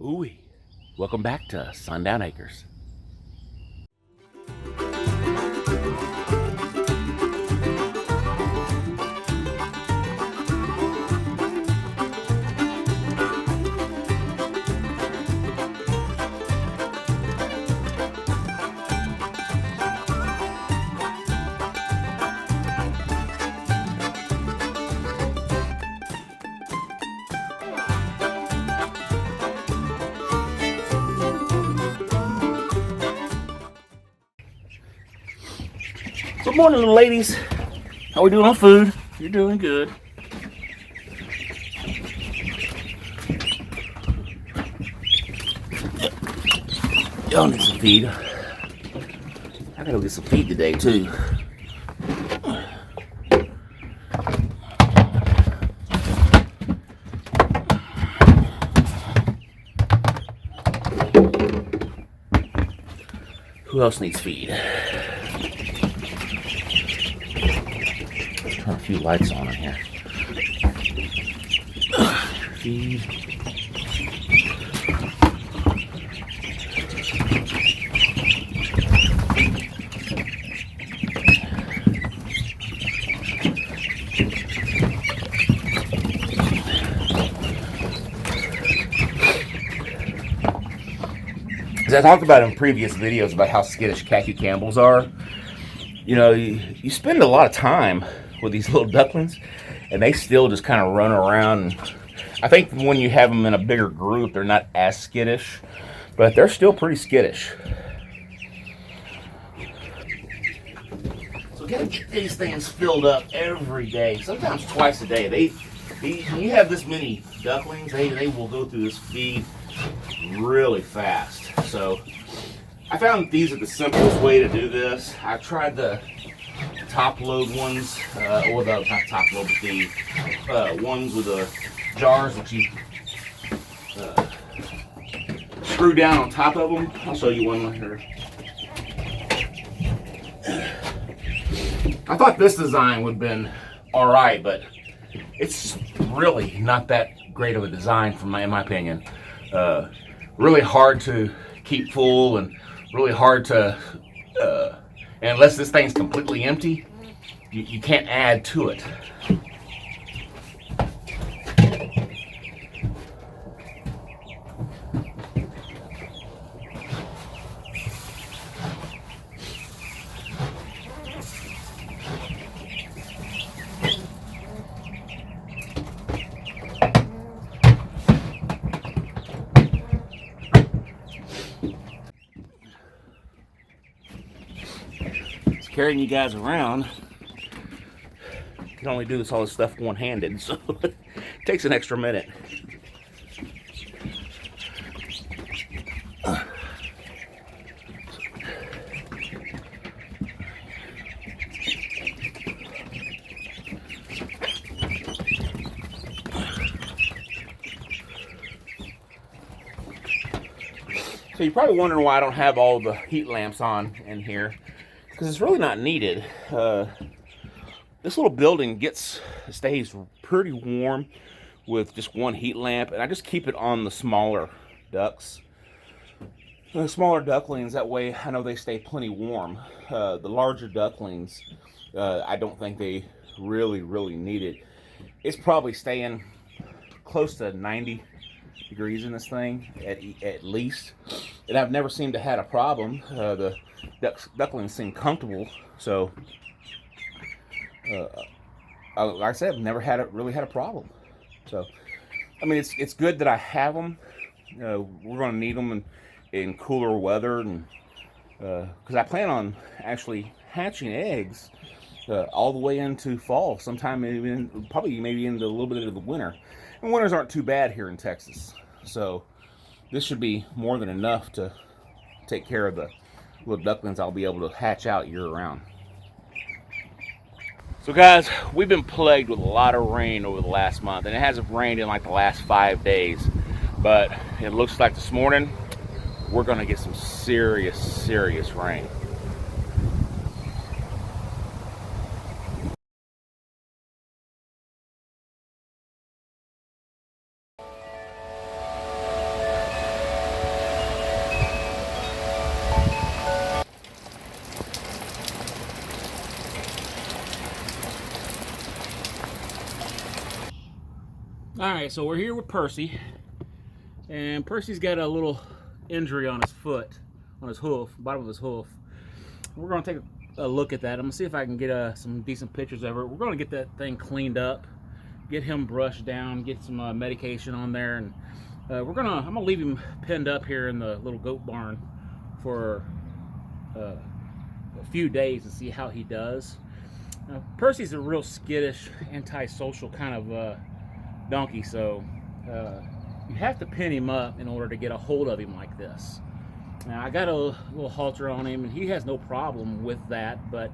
Ooh, welcome back to Sundown Acres. Good morning, little ladies. How we doing on food? You're doing good. Y'all need some feed. I gotta go get some feed today too. Who else needs feed? Turn a few lights on in here. Feed. As I talked about in previous videos about how skittish khaki Campbells are, you know, you spend a lot of time with these little ducklings and they still just kind of run around. I think when you have them in a bigger group, they're not as skittish, but they're still pretty skittish. So gotta get these things filled up every day, sometimes twice a day. You have this many ducklings, they will go through this feed really fast. So I found these are the simplest way to do this. I've tried the top load ones, or the not top load, but the ones with the jars that you screw down on top of them. I'll show you one here. I thought this design would have been all right, but it's really not that great of a design in my opinion. Really hard to keep full and really hard to, and unless this thing's completely empty, you can't add to it. Carrying you guys around, you can only do all this stuff one-handed, so it takes an extra minute. So you're probably wondering why I don't have all the heat lamps on in here. Because it's really not needed. This little building stays pretty warm with just one heat lamp, and I just keep it on the smaller ducks. The smaller ducklings, that way I know they stay plenty warm. The larger ducklings, I don't think they really need it. It's probably staying close to 90 degrees in this thing at least, and I've never seemed to have a problem. The ducklings seem comfortable, so like I said, I've never really had a problem. So I mean, it's good that I have them. We're going to need them in cooler weather, and because I plan on actually hatching eggs all the way into fall, sometime maybe into a little bit of the winter. And winters aren't too bad here in Texas, so this should be more than enough to take care of the little ducklings I'll be able to hatch out year round. So guys, we've been plagued with a lot of rain over the last month, and it hasn't rained in like the last 5 days, but it looks like this morning we're gonna get some serious rain. Alright, so we're here with Percy, and Percy's got a little injury on his foot, on his hoof, bottom of his hoof. We're going to take a look at that. I'm going to see if I can get some decent pictures of it. We're going to get that thing cleaned up, get him brushed down, get some medication on there, and I'm going to leave him pinned up here in the little goat barn for a few days to see how he does. Percy's a real skittish, antisocial kind of donkey, so you have to pin him up in order to get a hold of him like this. Now I got a little halter on him and he has no problem with that, but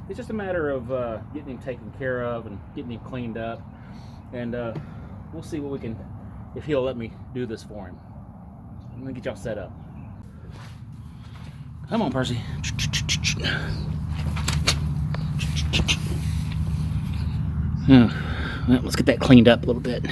it's just a matter of getting him taken care of and getting him cleaned up, and we'll see what we can, if he'll let me do this for him. I'm gonna get y'all set up. Come on, Percy. Well, let's get that cleaned up a little bit.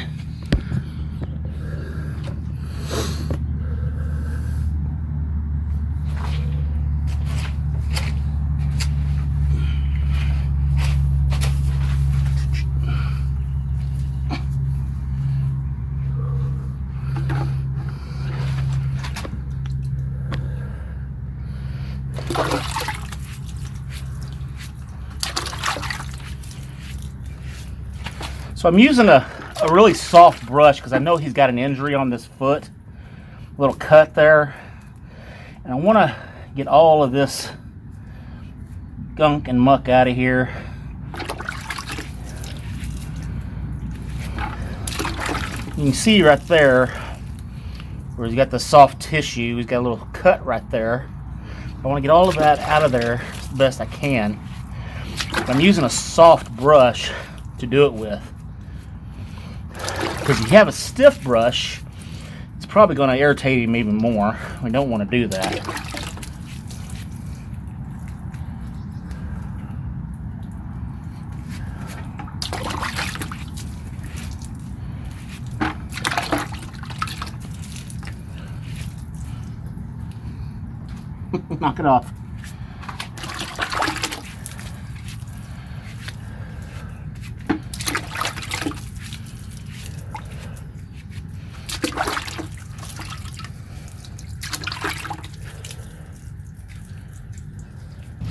So I'm using a really soft brush because I know he's got an injury on this foot, a little cut there, and I want to get all of this gunk and muck out of here. You can see right there where he's got the soft tissue, he's got a little cut right there. I want to get all of that out of there as best I can. I'm using a soft brush to do it with. Because if you have a stiff brush, it's probably going to irritate him even more. We don't want to do that. Knock it off.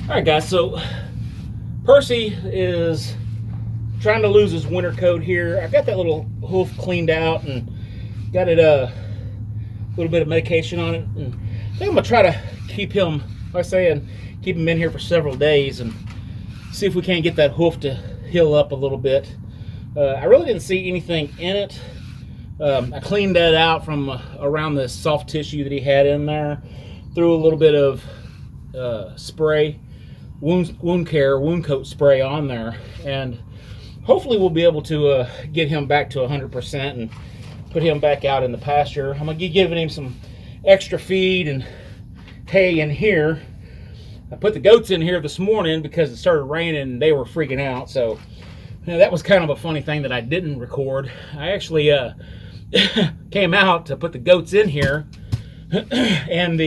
Alright guys, so Percy is trying to lose his winter coat here. I've got that little hoof cleaned out and got it a little bit of medication on it. And I think I'm going to try to keep him, like I say, and keep him in here for several days and see if we can't get that hoof to heal up a little bit. I really didn't see anything in it. I cleaned that out from around the soft tissue that he had in there. Threw a little bit of spray, wound coat spray on there, and hopefully we'll be able to get him back to 100% and put him back out in the pasture. I'm going to be giving him some extra feed and hay in here. I put the goats in here this morning because it started raining and they were freaking out, so that was kind of a funny thing that I didn't record. I actually came out to put the goats in here and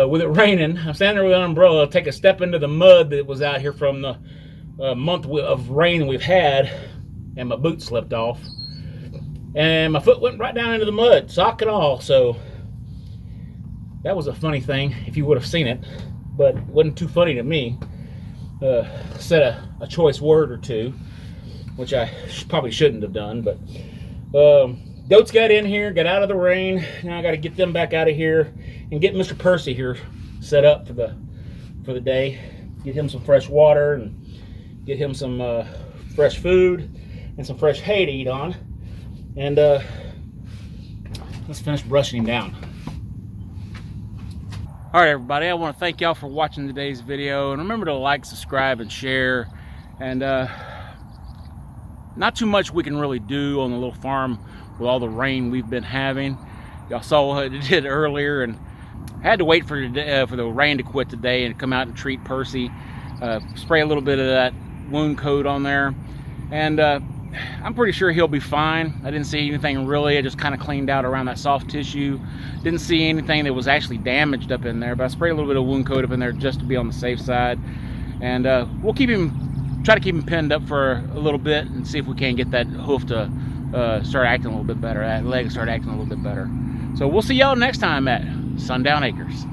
with it raining, I'm standing there with an umbrella, take a step into the mud that was out here from the month of rain we've had, and my boot slipped off. And my foot went right down into the mud, sock and all. So that was a funny thing, if you would have seen it. But it wasn't too funny to me. Said a choice word or two, which I probably shouldn't have done. But goats got in here, got out of the rain. Now I got to get them back out of here and get Mr. Percy here set up for the day. Get him some fresh water and get him some fresh food and some fresh hay to eat on. And let's finish brushing him down. All right, everybody, I want to thank y'all for watching today's video, and remember to like, subscribe, and share. And not too much we can really do on the little farm with all the rain we've been having. Y'all saw what it did earlier, and I had to wait for the rain to quit today and come out and treat Percy, spray a little bit of that wound coat on there, and I'm pretty sure he'll be fine. I didn't see anything really. I just kind of cleaned out around that soft tissue. Didn't see anything that was actually damaged up in there, but I sprayed a little bit of wound coat up in there just to be on the safe side. And we'll try to keep him pinned up for a little bit and see if we can get that hoof to start acting a little bit better. That leg start acting a little bit better. So we'll see y'all next time at Sundown Acres.